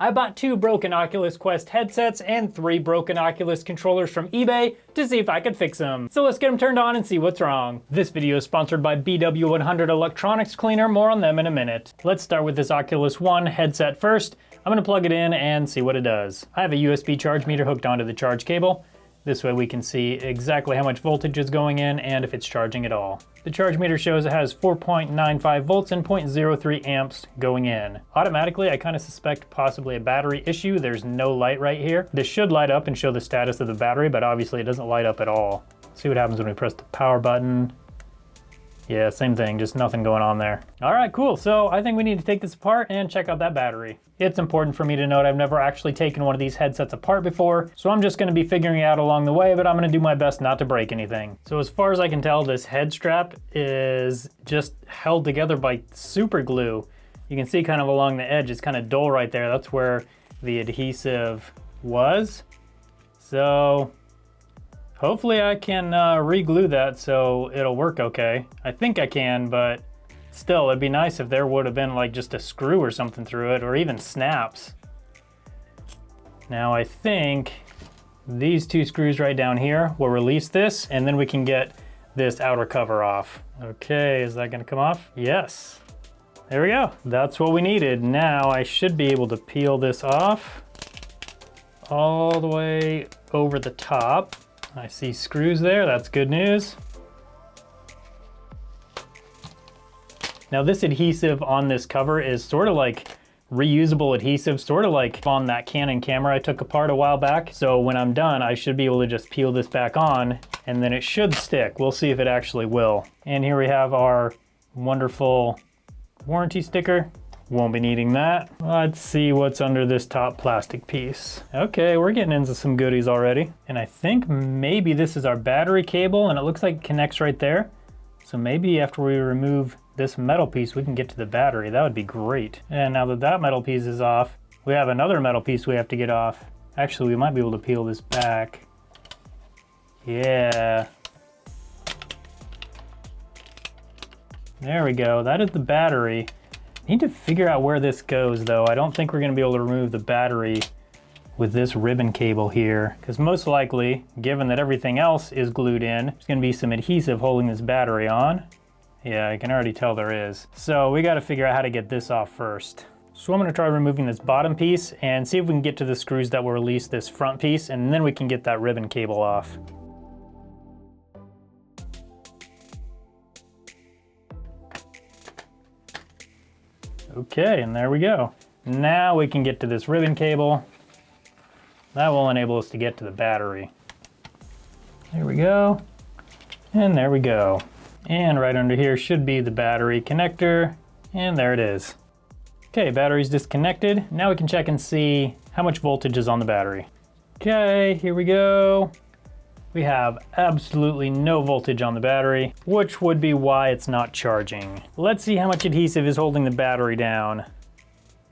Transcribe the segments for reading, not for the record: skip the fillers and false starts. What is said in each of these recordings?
I bought 2 broken Oculus Quest headsets and 3 broken Oculus controllers from eBay to see if I could fix them. So let's get them turned on and see what's wrong. This video is sponsored by BW100 Electronics Cleaner, more on them in a minute. Let's start with this Oculus One headset first. I'm gonna plug it in and see what it does. I have a USB charge meter hooked onto the charge cable. This way we can see exactly how much voltage is going in and if it's charging at all. The charge meter shows it has 4.95 volts and 0.03 amps going in. Automatically, I kind of suspect possibly a battery issue. There's no light right here. This should light up and show the status of the battery, but obviously it doesn't light up at all. Let's see what happens when we press the power button. Yeah, same thing, just nothing going on there. All right, cool. So I think we need to take this apart and check out that battery. It's important for me to note I've never actually taken one of these headsets apart before, so I'm just gonna be figuring it out along the way, but I'm gonna do my best not to break anything. So as far as I can tell, this head strap is just held together by super glue. You can see kind of along the edge, it's kind of dull right there. That's where the adhesive was. So hopefully I can re-glue that so it'll work okay. I think I can, but still, it'd be nice if there would have been like just a screw or something through it, or even snaps. Now I think these 2 screws right down here will release this, and then we can get this outer cover off. Okay, is that gonna come off? Yes. There we go. That's what we needed. Now I should be able to peel this off all the way over the top. I see screws there, that's good news. Now this adhesive on this cover is sort of like reusable adhesive, sort of like on that Canon camera I took apart a while back. So when I'm done, I should be able to just peel this back on and then it should stick. We'll see if it actually will. And here we have our wonderful warranty sticker. Won't be needing that. Let's see what's under this top plastic piece. Okay, we're getting into some goodies already. And I think maybe this is our battery cable, and it looks like it connects right there. So maybe after we remove this metal piece, we can get to the battery. That would be great. And now that that metal piece is off, we have another metal piece we have to get off. Actually, we might be able to peel this back. Yeah. There we go, that is the battery. Need to figure out where this goes though. I don't think we're gonna be able to remove the battery with this ribbon cable here, because most likely, given that everything else is glued in, there's gonna be some adhesive holding this battery on. Yeah, I can already tell there is. So we gotta figure out how to get this off first. So I'm gonna try removing this bottom piece and see if we can get to the screws that will release this front piece, and then we can get that ribbon cable off. Okay, and there we go. Now we can get to this ribbon cable. That will enable us to get to the battery. There we go. And there we go. And right under here should be the battery connector. And there it is. Okay, battery's disconnected. Now we can check and see how much voltage is on the battery. Okay, here we go. We have absolutely no voltage on the battery, which would be why it's not charging. Let's see how much adhesive is holding the battery down.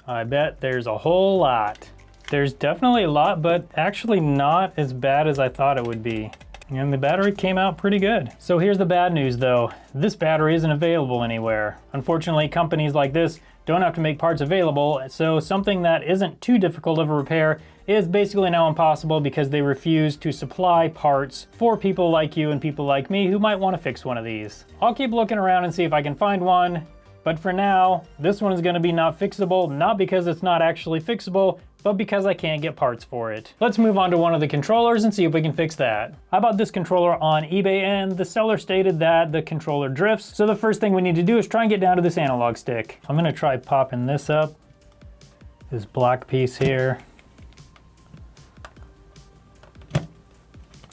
I bet there's a whole lot. There's definitely a lot, but actually not as bad as I thought it would be. And the battery came out pretty good. So here's the bad news though. This battery isn't available anywhere. Unfortunately, companies like this don't have to make parts available, so something that isn't too difficult of a repair is basically now impossible because they refuse to supply parts for people like you and people like me who might want to fix one of these. I'll keep looking around and see if I can find one, but for now, this one is going to be not fixable, not because it's not actually fixable, but because I can't get parts for it. Let's move on to one of the controllers and see if we can fix that. I bought this controller on eBay and the seller stated that the controller drifts. So the first thing we need to do is try and get down to this analog stick. I'm gonna try popping this up, this black piece here.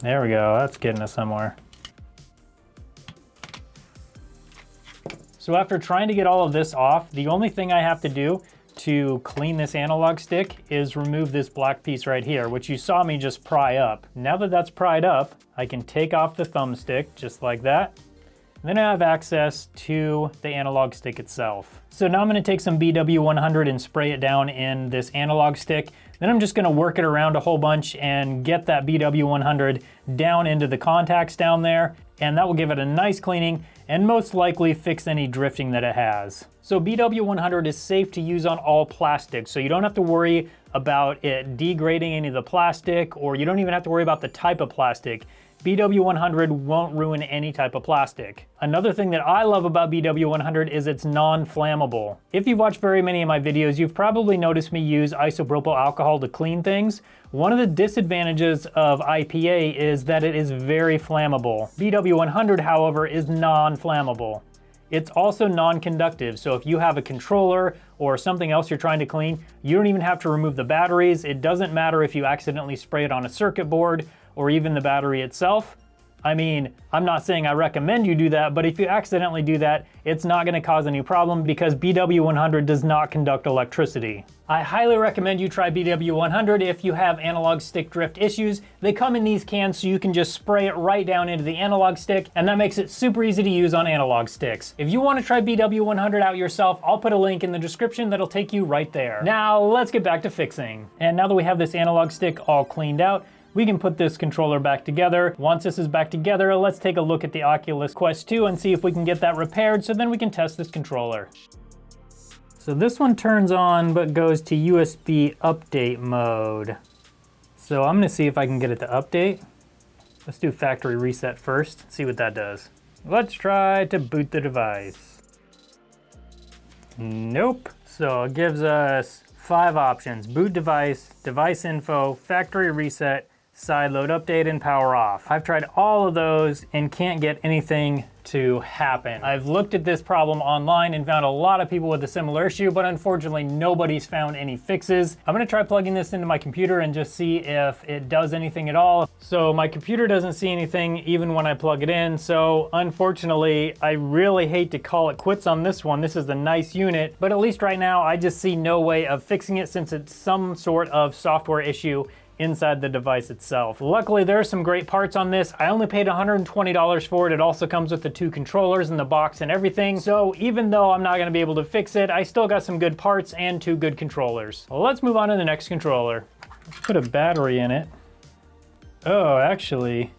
There we go, that's getting us somewhere. So after trying to get all of this off, the only thing I have to do to clean this analog stick is remove this black piece right here, which you saw me just pry up. Now that that's pried up, I can take off the thumbstick just like that. Then I have access to the analog stick itself. So now I'm gonna take some BW100 and spray it down in this analog stick. Then I'm just gonna work it around a whole bunch and get that BW100 down into the contacts down there, and that will give it a nice cleaning and most likely fix any drifting that it has. So BW100 is safe to use on all plastic, so you don't have to worry about it degrading any of the plastic, or you don't even have to worry about the type of plastic. BW100 won't ruin any type of plastic. Another thing that I love about BW100 is it's non-flammable. If you've watched very many of my videos, you've probably noticed me use isopropyl alcohol to clean things. One of the disadvantages of IPA is that it is very flammable. BW100, however, is non-flammable. It's also non-conductive, so if you have a controller or something else you're trying to clean, you don't even have to remove the batteries. It doesn't matter if you accidentally spray it on a circuit board or even the battery itself. I mean, I'm not saying I recommend you do that, but if you accidentally do that, it's not gonna cause any problem because BW100 does not conduct electricity. I highly recommend you try BW100 if you have analog stick drift issues. They come in these cans so you can just spray it right down into the analog stick, and that makes it super easy to use on analog sticks. If you wanna try BW100 out yourself, I'll put a link in the description that'll take you right there. Now, let's get back to fixing. And now that we have this analog stick all cleaned out, we can put this controller back together. Once this is back together, let's take a look at the Oculus Quest 2 and see if we can get that repaired, so then we can test this controller. So this one turns on but goes to USB update mode. So I'm gonna see if I can get it to update. Let's do factory reset first, see what that does. Let's try to boot the device. Nope. So it gives us 5 options: boot device, device info, factory reset, sideload update, and power off. I've tried all of those and can't get anything to happen. I've looked at this problem online and found a lot of people with a similar issue, but unfortunately nobody's found any fixes. I'm gonna try plugging this into my computer and just see if it does anything at all. So my computer doesn't see anything even when I plug it in, so unfortunately I really hate to call it quits on this one. This is a nice unit, but at least right now I just see no way of fixing it since it's some sort of software issue inside the device itself. Luckily, there are some great parts on this. I only paid $120 for it. It also comes with the 2 controllers and the box and everything. So even though I'm not gonna be able to fix it, I still got some good parts and 2 good controllers. Well, let's move on to the next controller. Let's put a battery in it. Oh, actually,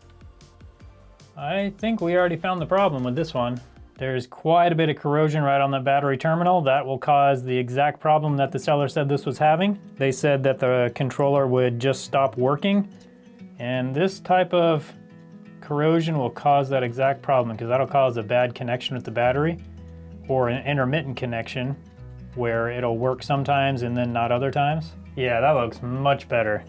I think we already found the problem with this one. There's quite a bit of corrosion right on the battery terminal. That will cause the exact problem that the seller said this was having. They said that the controller would just stop working, and this type of corrosion will cause that exact problem because that'll cause a bad connection with the battery or an intermittent connection where it'll work sometimes and then not other times. Yeah, that looks much better.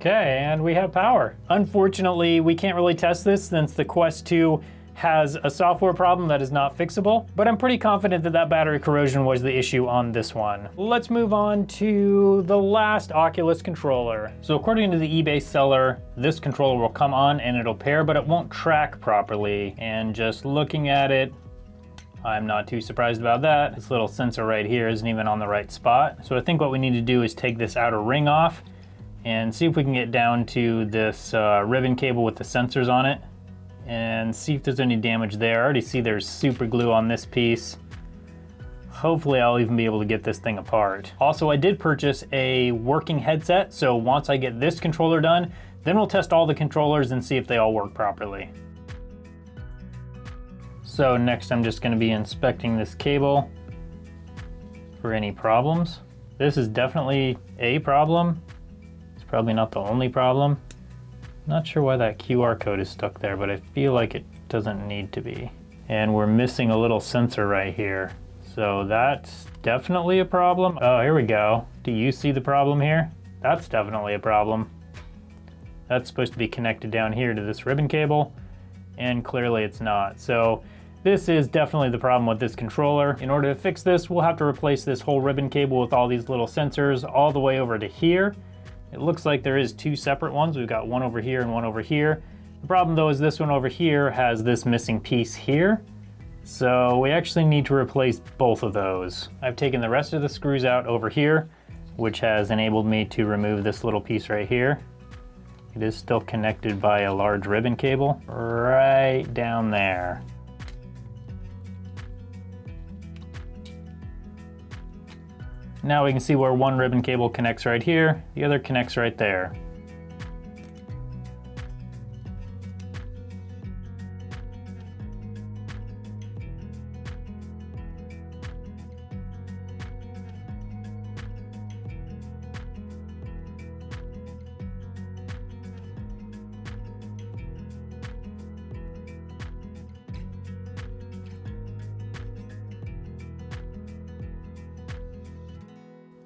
Okay, and we have power. Unfortunately, we can't really test this since the Quest 2 has a software problem that is not fixable, but I'm pretty confident that that battery corrosion was the issue on this one. Let's move on to the last Oculus controller. So according to the eBay seller, this controller will come on and it'll pair, but it won't track properly. And just looking at it, I'm not too surprised about that. This little sensor right here isn't even on the right spot. So I think what we need to do is take this outer ring off and see if we can get down to this ribbon cable with the sensors on it and see if there's any damage there. I already see there's super glue on this piece. Hopefully I'll even be able to get this thing apart. Also, I did purchase a working headset, so once I get this controller done, then we'll test all the controllers and see if they all work properly. So next I'm just gonna be inspecting this cable for any problems. This is definitely a problem. It's probably not the only problem. Not sure why that QR code is stuck there, but I feel like it doesn't need to be. And we're missing a little sensor right here. So that's definitely a problem. Oh, here we go. Do you see the problem here? That's definitely a problem. That's supposed to be connected down here to this ribbon cable, and clearly it's not. So this is definitely the problem with this controller. In order to fix this, we'll have to replace this whole ribbon cable with all these little sensors all the way over to here. It looks like there is 2 separate ones. We've got one over here and one over here. The problem though is this one over here has this missing piece here. So we actually need to replace both of those. I've taken the rest of the screws out over here, which has enabled me to remove this little piece right here. It is still connected by a large ribbon cable right down there. Now we can see where one ribbon cable connects right here, the other connects right there.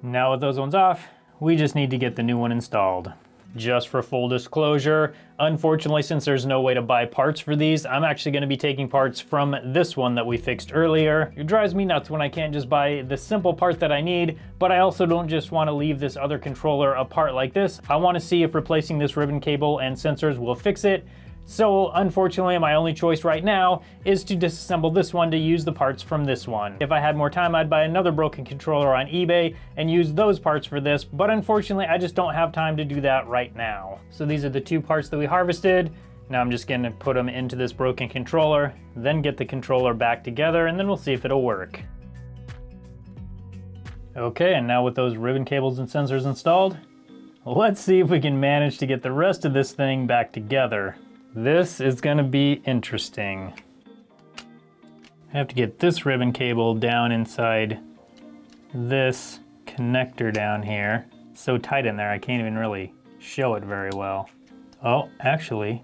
Now with those ones off, we just need to get the new one installed. Just for full disclosure, unfortunately, since there's no way to buy parts for these, I'm actually going to be taking parts from this one that we fixed earlier. It drives me nuts when I can't just buy the simple part that I need, but I also don't just want to leave this other controller apart like this. I want to see if replacing this ribbon cable and sensors will fix it. So unfortunately, my only choice right now is to disassemble this one to use the parts from this one. If I had more time, I'd buy another broken controller on eBay and use those parts for this, but unfortunately, I just don't have time to do that right now. So these are the two parts that we harvested. Now I'm just gonna put them into this broken controller, then get the controller back together, and then we'll see if it'll work. Okay, and now with those ribbon cables and sensors installed, let's see if we can manage to get the rest of this thing back together. This is gonna be interesting. I have to get this ribbon cable down inside this connector down here. It's so tight in there, I can't even really show it very well. Oh, actually,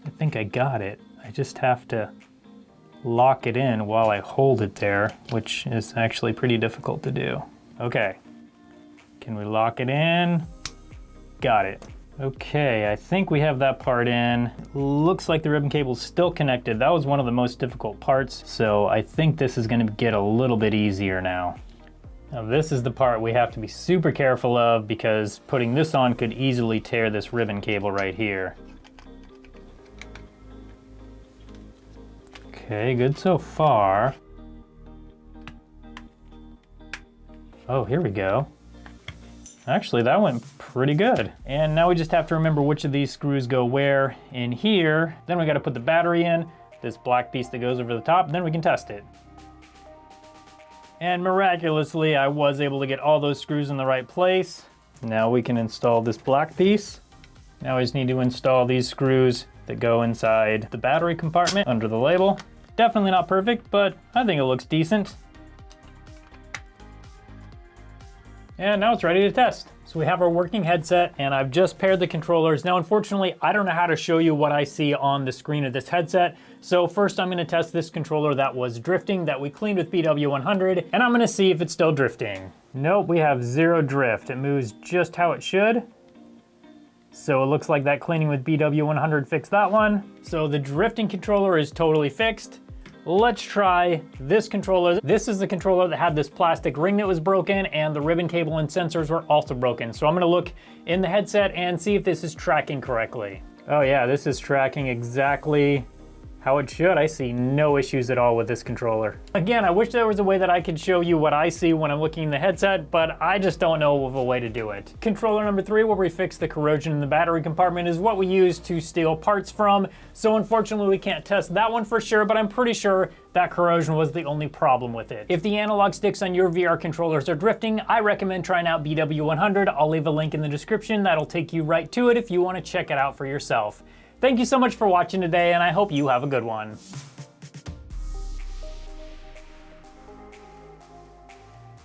I think I got it. I just have to lock it in while I hold it there, which is actually pretty difficult to do. Okay, can we lock it in? Got it. Okay, I think we have that part in. Looks like the ribbon cable's still connected. That was one of the most difficult parts, so I think this is gonna get a little bit easier now. Now this is the part we have to be super careful of because putting this on could easily tear this ribbon cable right here. Okay, good so far. Oh, here we go. Actually, that went pretty good. And now we just have to remember which of these screws go where in here. Then we gotta put the battery in, this black piece that goes over the top, then we can test it. And miraculously, I was able to get all those screws in the right place. Now we can install this black piece. Now we just need to install these screws that go inside the battery compartment under the label. Definitely not perfect, but I think it looks decent. And now it's ready to test. So we have our working headset and I've just paired the controllers. Now, unfortunately, I don't know how to show you what I see on the screen of this headset. So first I'm gonna test this controller that was drifting that we cleaned with BW100 and I'm gonna see if it's still drifting. Nope, we have zero drift. It moves just how it should. So it looks like that cleaning with BW100 fixed that one. So the drifting controller is totally fixed. Let's try this controller. This is the controller that had this plastic ring that was broken and the ribbon cable and sensors were also broken. So I'm gonna look in the headset and see if this is tracking correctly. Oh yeah, this is tracking exactly how it should. I see no issues at all with this controller. Again, I wish there was a way that I could show you what I see when I'm looking in the headset, but I just don't know of a way to do it. Controller number 3, where we fix the corrosion in the battery compartment, is what we use to steal parts from. So unfortunately, we can't test that one for sure, but I'm pretty sure that corrosion was the only problem with it. If the analog sticks on your VR controllers are drifting, I recommend trying out BW100. I'll leave a link in the description. That'll take you right to it if you want to check it out for yourself. Thank you so much for watching today, and I hope you have a good one.